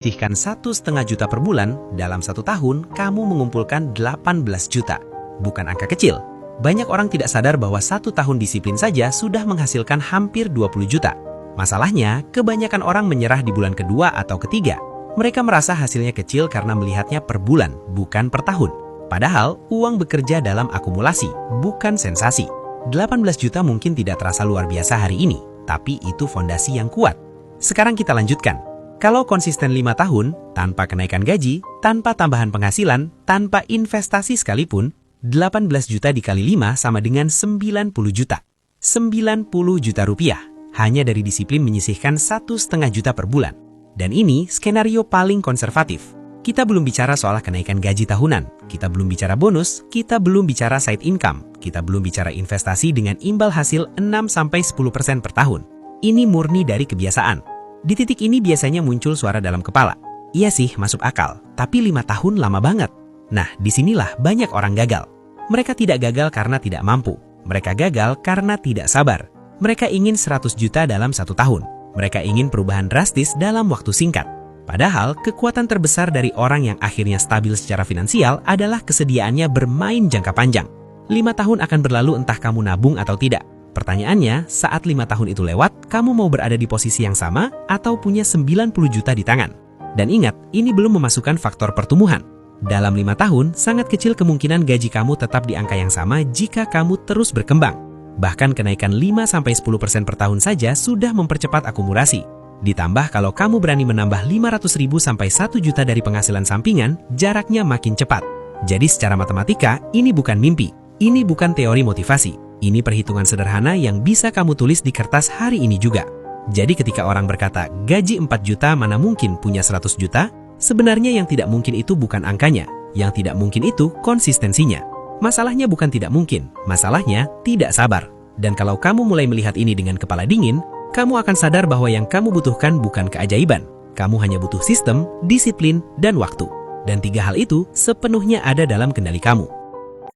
Sisihkan 1,5 juta per bulan, dalam 1 tahun kamu mengumpulkan 18 juta. Bukan angka kecil. Banyak orang tidak sadar bahwa 1 tahun disiplin saja sudah menghasilkan hampir 20 juta. Masalahnya, kebanyakan orang menyerah di bulan kedua atau ketiga. Mereka merasa hasilnya kecil karena melihatnya per bulan, bukan per tahun. Padahal, uang bekerja dalam akumulasi, bukan sensasi. 18 juta mungkin tidak terasa luar biasa hari ini, tapi itu fondasi yang kuat. Sekarang kita lanjutkan. Kalau konsisten 5 tahun, tanpa kenaikan gaji, tanpa tambahan penghasilan, tanpa investasi sekalipun, 18 juta dikali 5 sama dengan 90 juta. 90 juta rupiah, hanya dari disiplin menyisihkan 1,5 juta per bulan. Dan ini skenario paling konservatif. Kita belum bicara soal kenaikan gaji tahunan, kita belum bicara bonus, kita belum bicara side income, kita belum bicara investasi dengan imbal hasil 6-10% per tahun. Ini murni dari kebiasaan. Di titik ini biasanya muncul suara dalam kepala. Iya sih, masuk akal, tapi 5 tahun lama banget. Nah, disinilah banyak orang gagal. Mereka tidak gagal karena tidak mampu. Mereka gagal karena tidak sabar. Mereka ingin 100 juta dalam 1 tahun. Mereka ingin perubahan drastis dalam waktu singkat. Padahal, kekuatan terbesar dari orang yang akhirnya stabil secara finansial adalah kesediaannya bermain jangka panjang. 5 tahun akan berlalu entah kamu nabung atau tidak. Pertanyaannya, saat 5 tahun itu lewat, kamu mau berada di posisi yang sama atau punya 90 juta di tangan? Dan ingat, ini belum memasukkan faktor pertumbuhan. Dalam 5 tahun, sangat kecil kemungkinan gaji kamu tetap di angka yang sama jika kamu terus berkembang. Bahkan kenaikan 5-10% per tahun saja sudah mempercepat akumulasi. Ditambah kalau kamu berani menambah 500.000 sampai 1 juta dari penghasilan sampingan, jaraknya makin cepat. Jadi secara matematika, ini bukan mimpi. Ini bukan teori motivasi. Ini perhitungan sederhana yang bisa kamu tulis di kertas hari ini juga. Jadi ketika orang berkata, gaji 4 juta mana mungkin punya 100 juta? Sebenarnya yang tidak mungkin itu bukan angkanya. Yang tidak mungkin itu konsistensinya. Masalahnya bukan tidak mungkin, masalahnya tidak sabar. Dan kalau kamu mulai melihat ini dengan kepala dingin, kamu akan sadar bahwa yang kamu butuhkan bukan keajaiban. Kamu hanya butuh sistem, disiplin, dan waktu. Dan 3 hal itu sepenuhnya ada dalam kendali kamu.